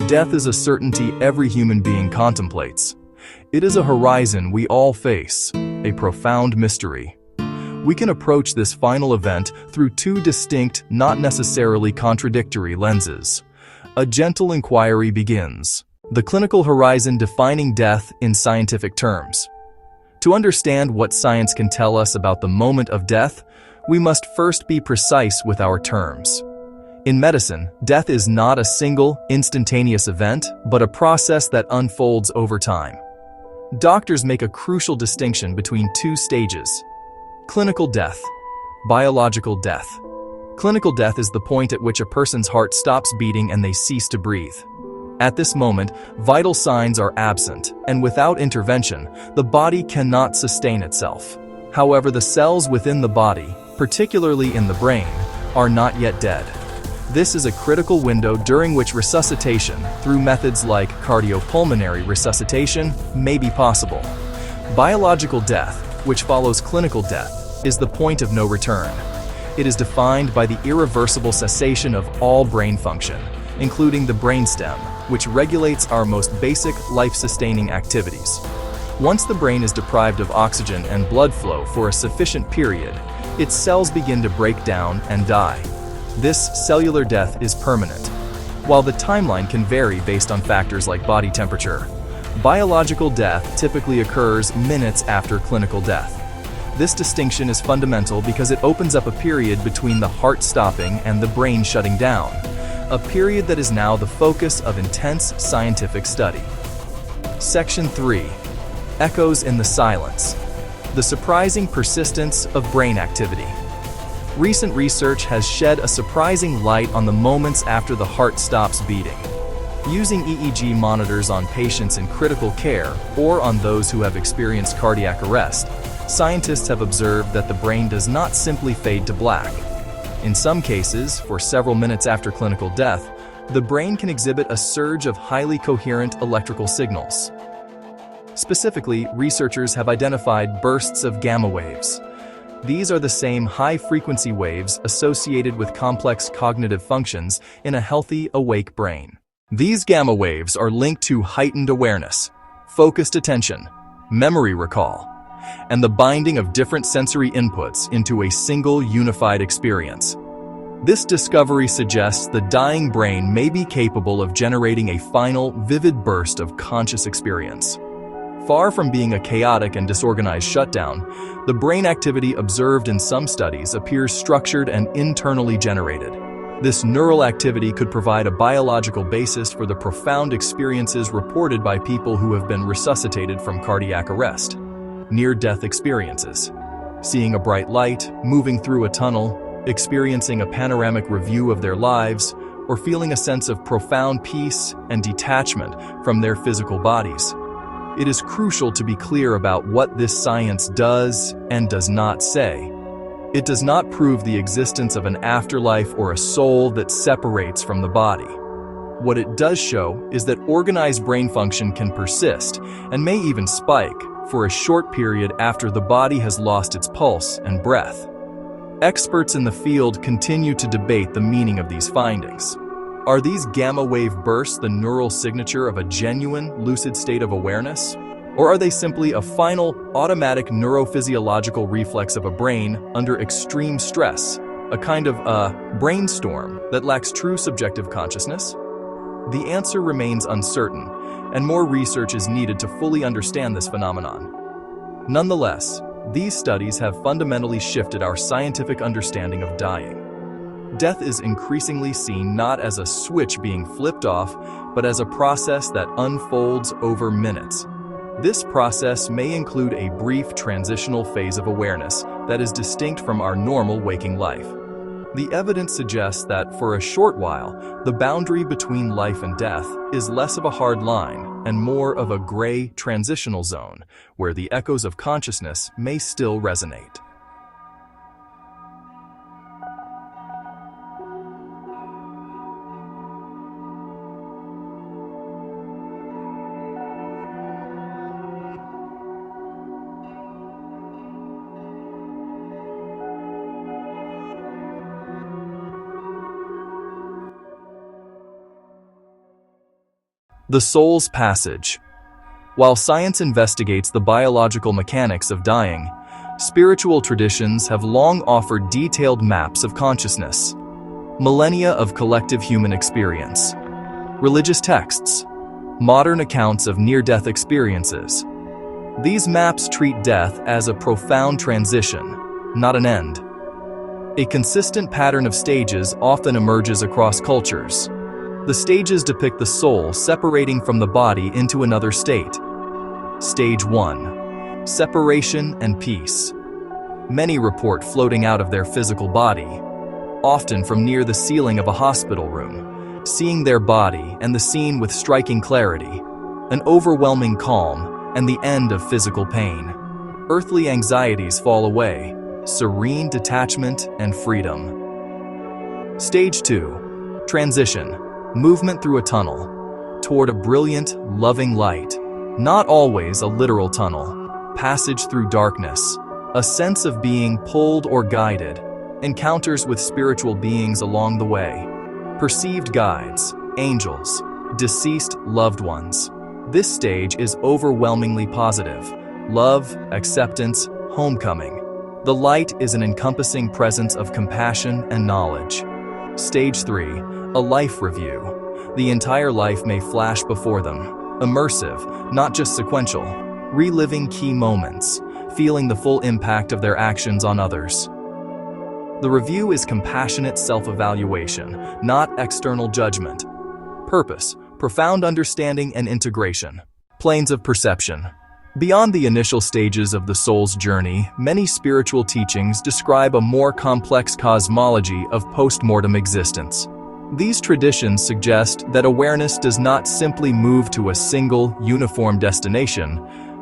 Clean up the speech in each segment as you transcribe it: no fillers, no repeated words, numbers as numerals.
Death is a certainty every human being contemplates. It is a horizon we all face, a profound mystery. We can approach this final event through two distinct, not necessarily contradictory lenses. A gentle inquiry begins. The clinical horizon defining death in scientific terms. To understand what science can tell us about the moment of death, we must first be precise with our terms. In medicine, death is not a single, instantaneous event, but a process that unfolds over time. Doctors make a crucial distinction between two stages: clinical death, biological death. Clinical death is the point at which a person's heart stops beating and they cease to breathe. At this moment, vital signs are absent, and without intervention, the body cannot sustain itself. However, the cells within the body, particularly in the brain, are not yet dead. This is a critical window during which resuscitation, through methods like cardiopulmonary resuscitation, may be possible. Biological death, which follows clinical death, is the point of no return. It is defined by the irreversible cessation of all brain function, including the brainstem, which regulates our most basic life-sustaining activities. Once the brain is deprived of oxygen and blood flow for a sufficient period, its cells begin to break down and die. This cellular death is permanent. While the timeline can vary based on factors like body temperature, biological death typically occurs minutes after clinical death. This distinction is fundamental because it opens up a period between the heart stopping and the brain shutting down, a period that is now the focus of intense scientific study. Section 3. Echoes in the silence. The surprising persistence of brain activity. Recent research has shed a surprising light on the moments after the heart stops beating. Using EEG monitors on patients in critical care or on those who have experienced cardiac arrest, scientists have observed that the brain does not simply fade to black. In some cases, for several minutes after clinical death, the brain can exhibit a surge of highly coherent electrical signals. Specifically, researchers have identified bursts of gamma waves. These are the same high-frequency waves associated with complex cognitive functions in a healthy, awake brain. These gamma waves are linked to heightened awareness, focused attention, memory recall, and the binding of different sensory inputs into a single unified experience. This discovery suggests the dying brain may be capable of generating a final, vivid burst of conscious experience. Far from being a chaotic and disorganized shutdown, the brain activity observed in some studies appears structured and internally generated. This neural activity could provide a biological basis for the profound experiences reported by people who have been resuscitated from cardiac arrest. Near-death experiences. Seeing a bright light, moving through a tunnel, experiencing a panoramic review of their lives, or feeling a sense of profound peace and detachment from their physical bodies. It is crucial to be clear about what this science does and does not say. It does not prove the existence of an afterlife or a soul that separates from the body. What it does show is that organized brain function can persist and may even spike for a short period after the body has lost its pulse and breath. Experts in the field continue to debate the meaning of these findings. Are these gamma wave bursts the neural signature of a genuine, lucid state of awareness? Or are they simply a final, automatic neurophysiological reflex of a brain under extreme stress, a kind of brainstorm that lacks true subjective consciousness? The answer remains uncertain, and more research is needed to fully understand this phenomenon. Nonetheless, these studies have fundamentally shifted our scientific understanding of dying. Death is increasingly seen not as a switch being flipped off, but as a process that unfolds over minutes. This process may include a brief transitional phase of awareness that is distinct from our normal waking life. The evidence suggests that for a short while, the boundary between life and death is less of a hard line and more of a gray transitional zone, where the echoes of consciousness may still resonate. The soul's passage. While science investigates the biological mechanics of dying, spiritual traditions have long offered detailed maps of consciousness. Millennia of collective human experience. Religious texts. Modern accounts of near-death experiences. These maps treat death as a profound transition, not an end. A consistent pattern of stages often emerges across cultures. The stages depict the soul separating from the body into another state. Stage 1. Separation and peace. Many report floating out of their physical body, often from near the ceiling of a hospital room, seeing their body and the scene with striking clarity, an overwhelming calm, and the end of physical pain. Earthly anxieties fall away, serene detachment and freedom. Stage 2. Transition. Movement through a tunnel, toward a brilliant, loving light. Not always a literal tunnel. Passage through darkness. A sense of being pulled or guided. Encounters with spiritual beings along the way. Perceived guides, angels, deceased loved ones. This stage is overwhelmingly positive. Love, acceptance, homecoming. The light is an encompassing presence of compassion and knowledge. Stage 3. A life review. The entire life may flash before them. Immersive, not just sequential. Reliving key moments, feeling the full impact of their actions on others. The review is compassionate self-evaluation, not external judgment. Purpose. Profound understanding and integration. Planes of perception. Beyond the initial stages of the soul's journey, many spiritual teachings describe a more complex cosmology of post-mortem existence. These traditions suggest that awareness does not simply move to a single, uniform destination,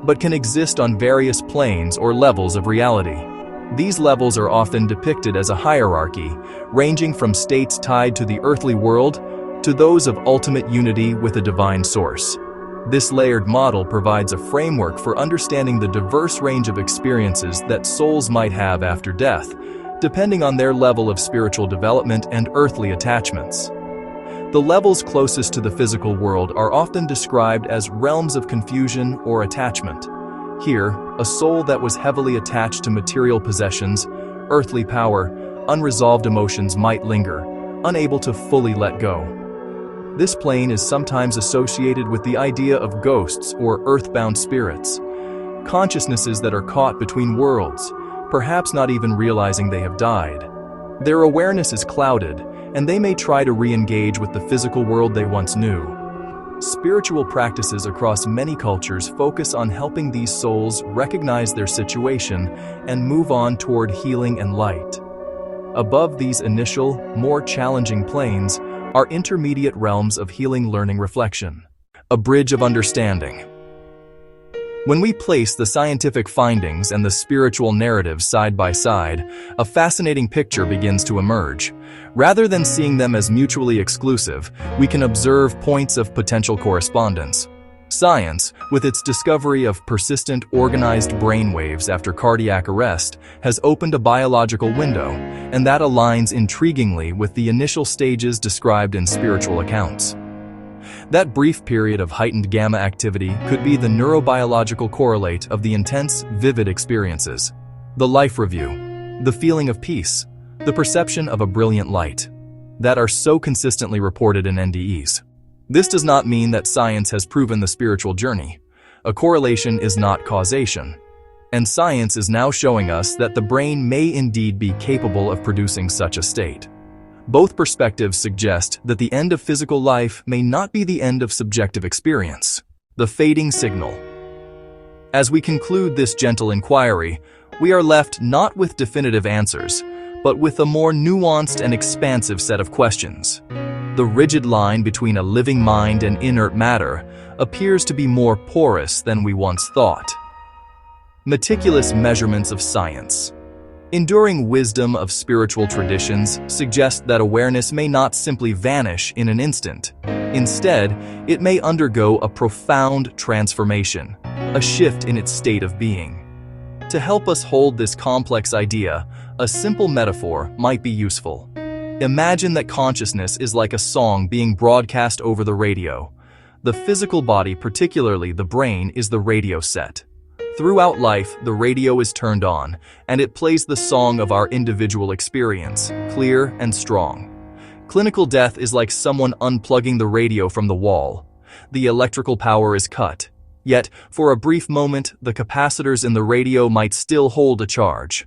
but can exist on various planes or levels of reality. These levels are often depicted as a hierarchy, ranging from states tied to the earthly world to those of ultimate unity with a divine source. This layered model provides a framework for understanding the diverse range of experiences that souls might have after death, depending on their level of spiritual development and earthly attachments. The levels closest to the physical world are often described as realms of confusion or attachment. Here, a soul that was heavily attached to material possessions, earthly power, unresolved emotions might linger, unable to fully let go. This plane is sometimes associated with the idea of ghosts or earthbound spirits, consciousnesses that are caught between worlds, perhaps not even realizing they have died. Their awareness is clouded, and they may try to re-engage with the physical world they once knew. Spiritual practices across many cultures focus on helping these souls recognize their situation and move on toward healing and light. Above these initial, more challenging planes are intermediate realms of healing, learning, reflection. A bridge of understanding. When we place the scientific findings and the spiritual narratives side by side, a fascinating picture begins to emerge. Rather than seeing them as mutually exclusive, we can observe points of potential correspondence. Science, with its discovery of persistent, organized brainwaves after cardiac arrest, has opened a biological window, and that aligns intriguingly with the initial stages described in spiritual accounts. That brief period of heightened gamma activity could be the neurobiological correlate of the intense, vivid experiences. The life review, the feeling of peace, the perception of a brilliant light, that are so consistently reported in NDEs. This does not mean that science has proven the spiritual journey. A correlation is not causation. And science is now showing us that the brain may indeed be capable of producing such a state. Both perspectives suggest that the end of physical life may not be the end of subjective experience. The fading signal. As we conclude this gentle inquiry, we are left not with definitive answers, but with a more nuanced and expansive set of questions. The rigid line between a living mind and inert matter appears to be more porous than we once thought. Meticulous measurements of science. Enduring wisdom of spiritual traditions suggest that awareness may not simply vanish in an instant. Instead, it may undergo a profound transformation, a shift in its state of being. To help us hold this complex idea, a simple metaphor might be useful. Imagine that consciousness is like a song being broadcast over the radio, The physical body, particularly the brain, is the radio set. Throughout life, the radio is turned on, and it plays the song of our individual experience, clear and strong. Clinical death is like someone unplugging the radio from the wall. The electrical power is cut. Yet, for a brief moment, the capacitors in the radio might still hold a charge.